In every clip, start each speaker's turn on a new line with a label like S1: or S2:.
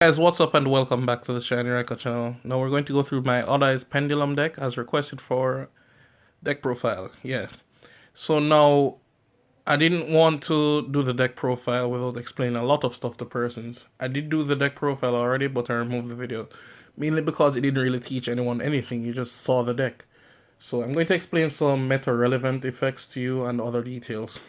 S1: Guys, what's up and welcome back to the Shiny Record channel. Now we're going to go through my Odd Eyes Pendulum deck as requested for deck profile. Yeah. So now I didn't want to do the deck profile without explaining a lot of stuff to persons. I did do the deck profile already, but I removed the video. Mainly because it didn't really teach anyone anything, you just saw the deck. So I'm going to explain some meta relevant effects to you and other details.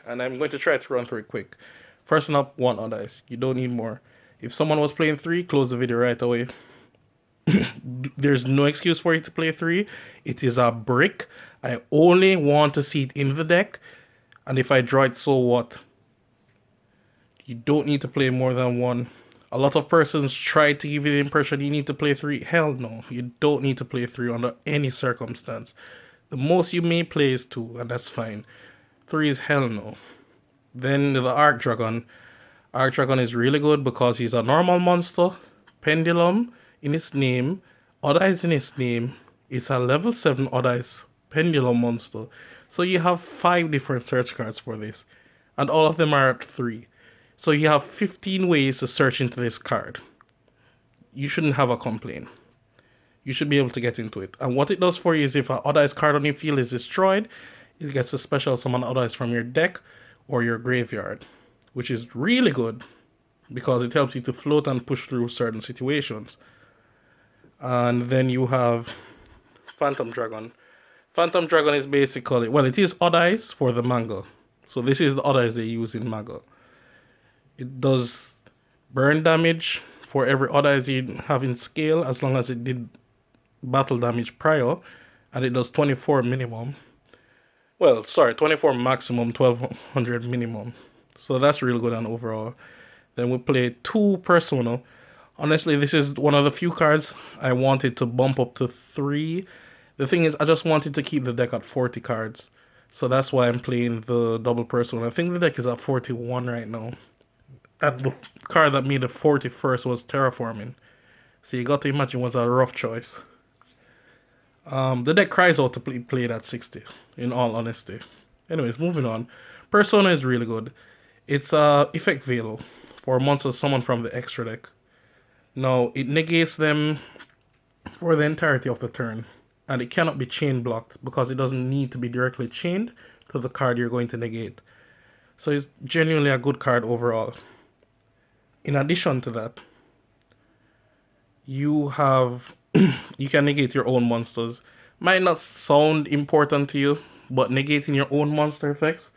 S1: And I'm going to try to run through it quick. First up, 1 Odd Eyes. You don't need more. If someone was playing 3, close the video right away. There's no excuse for you to play 3. It is a brick. I only want to see it in the deck. And if I draw it, so what? You don't need to play more than 1. A lot of persons try to give you the impression you need to play 3. Hell no. You don't need to play 3 under any circumstance. The most you may play is 2, and that's fine. 3 is hell no. Then the Guardragon. Guardragon is really good because he's a normal monster, Pendulum in its name, Odd Eyes in its name. It's a level 7 Odd Eyes Pendulum monster. So you have 5 different search cards for this, and all of them are at 3. So you have 15 ways to search into this card. You shouldn't have a complaint. You should be able to get into it. And what it does for you is if an Odd Eyes card on your field is destroyed, it gets a special summon Odd Eyes from your deck or your graveyard, which is really good because it helps you to float and push through certain situations. And then you have Phantom Dragon. Phantom Dragon is basically, well, it is Odd Eyes for the manga. So this is the Odd Eyes they use in manga. It does burn damage for every Odd Eyes you have in scale as long as it did battle damage prior. And it does 24 minimum. Well, sorry, 24 maximum, 1200 minimum. So that's really good on overall. Then we play 2 Persona. Honestly, this is one of the few cards I wanted to bump up to 3. The thing is, I just wanted to keep the deck at 40 cards. So that's why I'm playing the double Persona. I think the deck is at 41 right now. And the card that made the 41st was Terraforming. So you got to imagine it was a rough choice. The deck cries out to be played at 60, in all honesty. Anyways, moving on. Persona is really good. It's a effect veil for monsters summoned from the extra deck. Now, it negates them for the entirety of the turn, and it cannot be chain blocked because it doesn't need to be directly chained to the card you're going to negate. So it's genuinely a good card overall. In addition to that, you have you can negate your own monsters. Might not sound important to you, but negating your own monster effects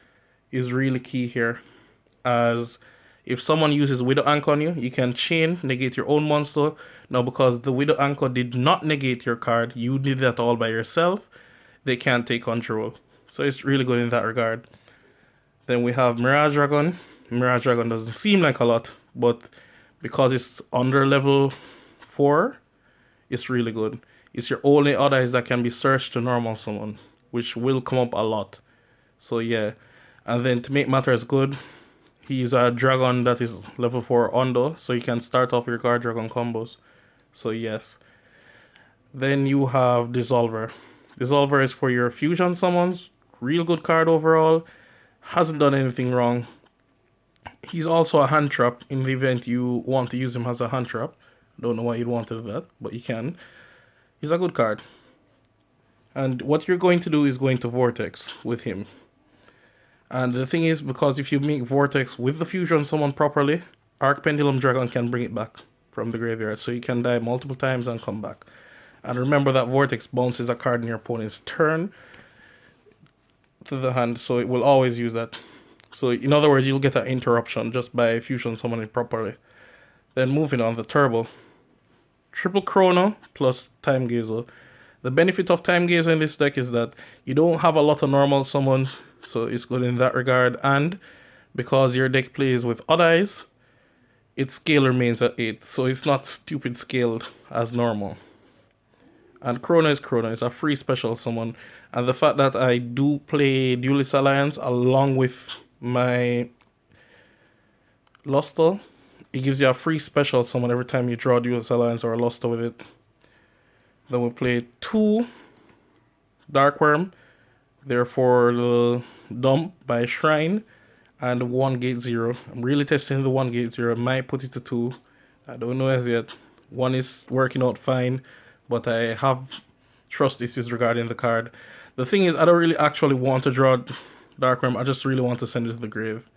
S1: is really key here. As if someone uses Widow Anchor on you, you can chain, negate your own monster. Now, because the Widow Anchor did not negate your card, you did that all by yourself, they can't take control. So it's really good in that regard. Then we have Mirage Dragon. Mirage Dragon doesn't seem like a lot, but because it's under level 4, it's really good. It's your only Odd Eyes that can be searched to normal summon, which will come up a lot. So yeah. And then to make matters good, he's a dragon that is level 4 under, so you can start off your Guardragon combos. So yes. Then you have Dissolver. Dissolver is for your fusion summons. Real good card overall. Hasn't done anything wrong. He's also a hand trap in the event you want to use him as a hand trap. Don't know why you'd want to do that, but you can. He's a good card. And what you're going to do is going to Vortex with him. And the thing is, because if you make Vortex with the fusion summon properly, Arc Pendulum Dragon can bring it back from the graveyard. So you can die multiple times and come back. And remember that Vortex bounces a card in your opponent's turn to the hand, so it will always use that. So in other words, you'll get an interruption just by fusion summoning properly. Then moving on, the Turbo. Triple Chrono plus Time Gazer. The benefit of Time Gazer in this deck is that you don't have a lot of normal summons, so it's good in that regard. And because your deck plays with Odd Eyes, its scale remains at 8, so it's not stupid scaled as normal. And Chrono is Chrono. It's a free special summon. And the fact that I do play Duelist Alliance along with my Luster, it gives you a free special summon every time you draw Duelist Alliance or a Luster with it. Then we play 2 Dark Worm. Therefore, the Dump by Shrine. And 1 Gate 0. I'm really testing the 1 Gate 0. I might put it to 2. I don't know as yet. One is working out fine, but I have trust issues regarding the card. The thing is, I don't really actually want to draw Dark Realm. I just really want to send it to the grave.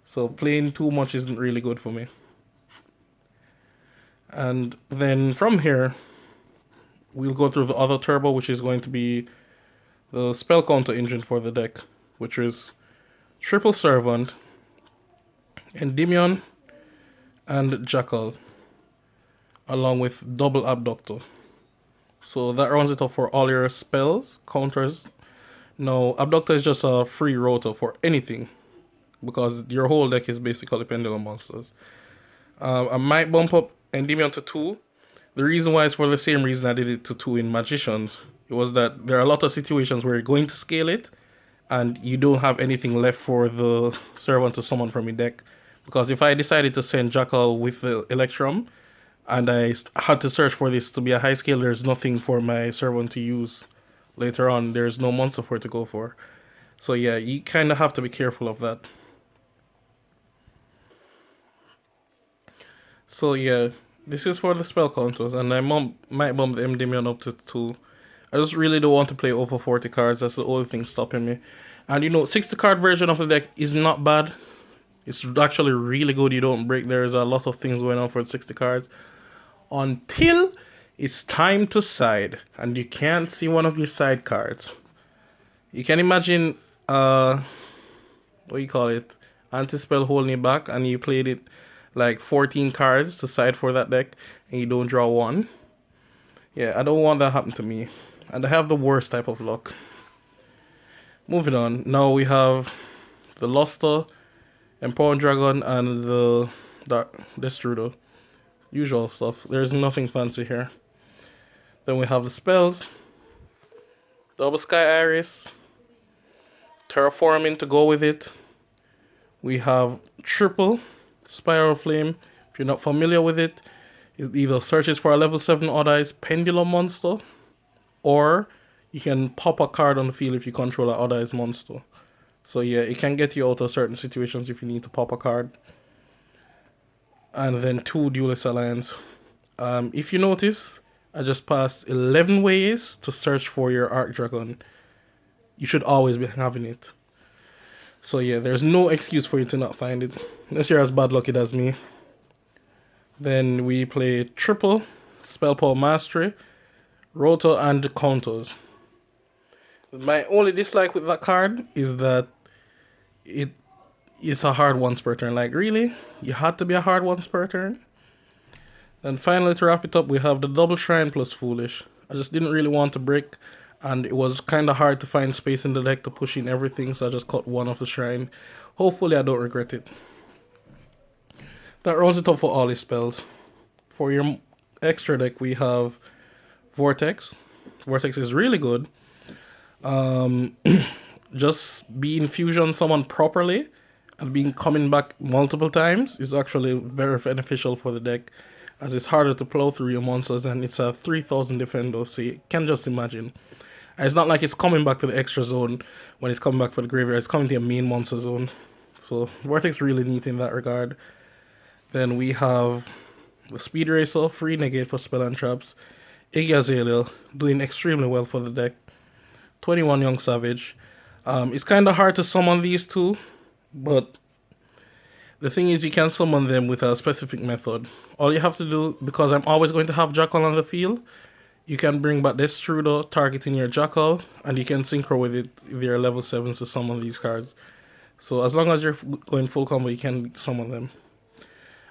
S1: So playing too much isn't really good for me. And then from here, we'll go through the other turbo, which is going to be the spell counter engine for the deck, which is Triple Servant, Endymion, and Jackal, along with Double Abductor. So that runs it up for all your spells, counters. Now, Abductor is just a free rotor for anything, because your whole deck is basically Pendulum monsters. I might bump up Endymion to 2. The reason why is for the same reason I did it to 2 in Magicians. It was that there are a lot of situations where you're going to scale it, and you don't have anything left for the servant to summon from your deck. Because if I decided to send Jackal with the Electrum, and I had to search for this to be a high scale, there's nothing for my servant to use later on. There's no monster for it to go for. So yeah, you kind of have to be careful of that. So yeah, this is for the spell counters, and I might bump the Endymion up to 2. I just really don't want to play over 40 cards. That's the only thing stopping me. And 60 card version of the deck is not bad. It's actually really good. You don't break. There's a lot of things going on for 60 cards. Until it's time to side, and you can't see one of your side cards. You can imagine, what do you call it? Anti-spell holding you back, and you played it like 14 cards to side for that deck, and you don't draw one. Yeah, I don't want that happen to me. And I have the worst type of luck. Moving on. Now we have the Luster, Empowered Dragon, and the Destrudo. Usual stuff. There's nothing fancy here. Then we have the spells. Double Sky Iris. Terraforming to go with it. We have triple Spiral Flame. If you're not familiar with it, it either searches for a level 7 Odd Eyes Pendulum monster, or you can pop a card on the field if you control an Odd Eyes monster. So yeah, it can get you out of certain situations if you need to pop a card. And then 2 Duelist Alliance. If you notice, I just passed 11 ways to search for your Archdragon. You should always be having it. So yeah, there's no excuse for you to not find it, unless you're as bad lucky as me. Then we play triple Spell Power Mastery, Rotor, and counters. My only dislike with that card is that it's a hard once per turn. Like, really? You had to be a hard once per turn? Then finally, to wrap it up, we have the Double Shrine plus Foolish. I just didn't really want to break, and it was kind of hard to find space in the deck to push in everything, so I just cut one of the Shrine. Hopefully I don't regret it. That rounds it up for all these spells. For your extra deck, we have Vortex. Vortex is really good. Just being fusion someone properly and being coming back multiple times is actually very beneficial for the deck, as it's harder to plow through your monsters, and it's a 3000 defender, so you can just imagine. And it's not like it's coming back to the extra zone when it's coming back for the graveyard, it's coming to your main monster zone. So Vortex really neat in that regard. Then we have the Speed Racer, free negate for spell and traps. Iggy Azalea, doing extremely well for the deck. 21 Young Savage. It's kind of hard to summon these two, but the thing is, you can summon them with a specific method. All you have to do, because I'm always going to have Jackal on the field, you can bring back this Trudeau targeting your Jackal, and you can synchro with it if you're level 7s to summon these cards. So as long as you're going full combo, you can summon them.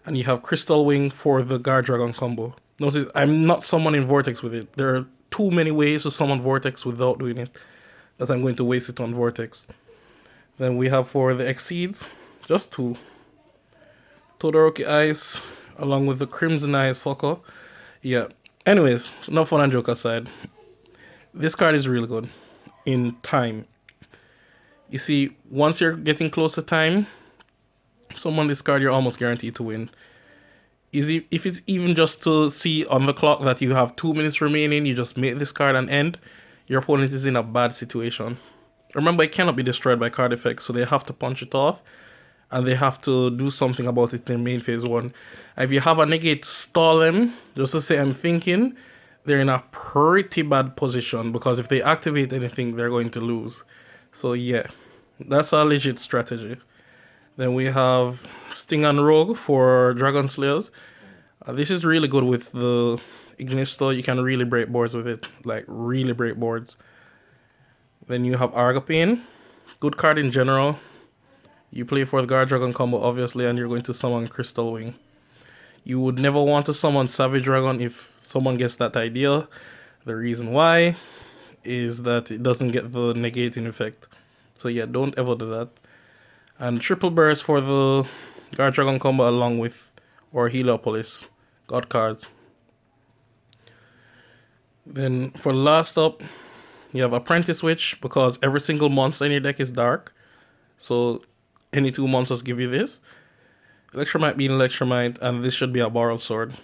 S1: And you have Crystal Wing for the Guardragon combo. Notice, I'm not summoning Vortex with it. There are too many ways to summon Vortex without doing it, that I'm going to waste it on Vortex. Then we have for the Exceeds, just 2. Todoroki Ice, along with the Crimson Eyes fucker. Yeah. Anyways, enough fun and joke aside. This card is really good in time. You see, once you're getting close to time, summon this card, you're almost guaranteed to win. If it's even just to see on the clock that you have 2 minutes remaining, you just make this card and end, your opponent is in a bad situation. Remember, it cannot be destroyed by card effects, so they have to punch it off. and they have to do something about it in main phase 1. If you have a negate stall them, just to say I'm thinking, they're in a pretty bad position, because if they activate anything, they're going to lose. So yeah, that's a legit strategy. Then we have Sting and Rogue for Dragon Slayers. This is really good with the Ignisto. You can really break boards with it, like really break boards. Then you have Argopane, good card in general. You play for the Guardragon combo, obviously, and you're going to summon Crystal Wing. You would never want to summon Savage Dragon if someone gets that idea. The reason why is that it doesn't get the negating effect. So yeah, don't ever do that. And triple burst for the Guardragon combo along with or Heliopolis. God cards. Then for the last up, you have Apprentice Witch, because every single monster in your deck is dark. So any 2 monsters give you this. Electromite being Electromite, and this should be a Borrowed Sword.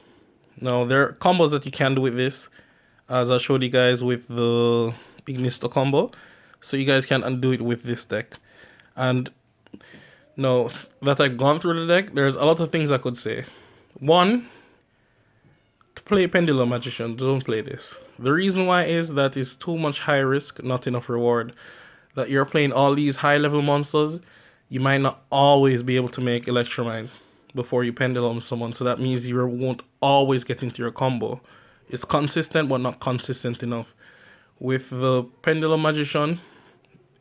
S1: Now, there are combos that you can do with this, as I showed you guys with the Ignisto combo. So you guys can undo it with this deck. And now that I've gone through the deck, there's a lot of things I could say. One, to play Pendulum Magician, don't play this. The reason why is that it's too much high risk, not enough reward. That you're playing all these high level monsters, you might not always be able to make Electromite before you Pendulum someone, so that means you won't always get into your combo. It's consistent, but not consistent enough. With the Pendulum Magician,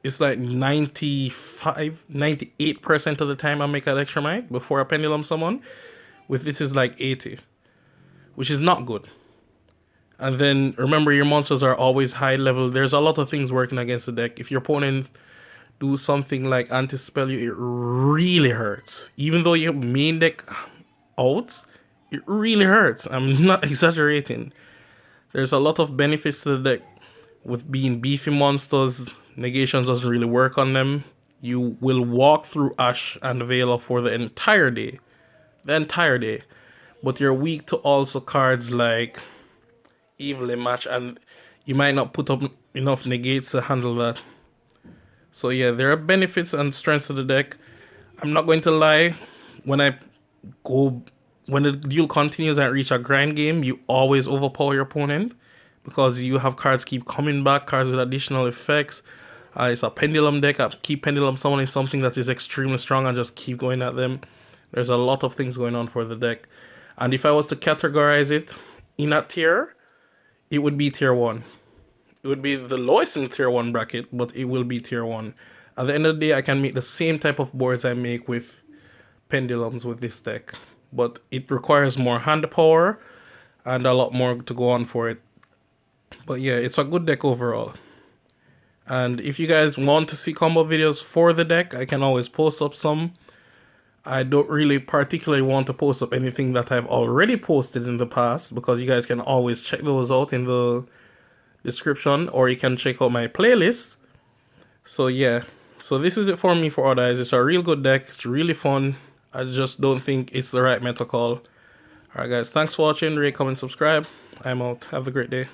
S1: it's like 98% of the time I make Electromite before I Pendulum someone. With this is like 80, which is not good. And then remember, your monsters are always high level. There's a lot of things working against the deck. If your opponent do something like anti-spell you, it really hurts. Even though your main deck outs, it really hurts. I'm not exaggerating. There's a lot of benefits to the deck with being beefy monsters. Negations doesn't really work on them. You will walk through Ash and Vela for the entire day. But you're weak to also cards like Evilly Match, and you might not put up enough negates to handle that. So yeah, there are benefits and strengths to the deck. I'm not going to lie, when the duel continues and reach a grind game, you always overpower your opponent, because you have cards keep coming back, cards with additional effects. It's a Pendulum deck. I keep Pendulum summoning something that is extremely strong and just keep going at them. There's a lot of things going on for the deck. And if I was to categorize it in a tier, it would be tier 1. It would be the lowest in tier 1 bracket, but it will be tier 1. At the end of the day, I can make the same type of boards I make with Pendulums with this deck. But it requires more hand power and a lot more to go on for it. But yeah, it's a good deck overall. And if you guys want to see combo videos for the deck, I can always post up some. I don't really particularly want to post up anything that I've already posted in the past, because you guys can always check those out in the description, or you can check out my playlist. So yeah, so this is it for me for Odd Eyes. It's a real good deck. It's really fun. I just don't think it's the right meta call. Alright guys, thanks for watching. Rate, comment, subscribe. I'm out. Have a great day.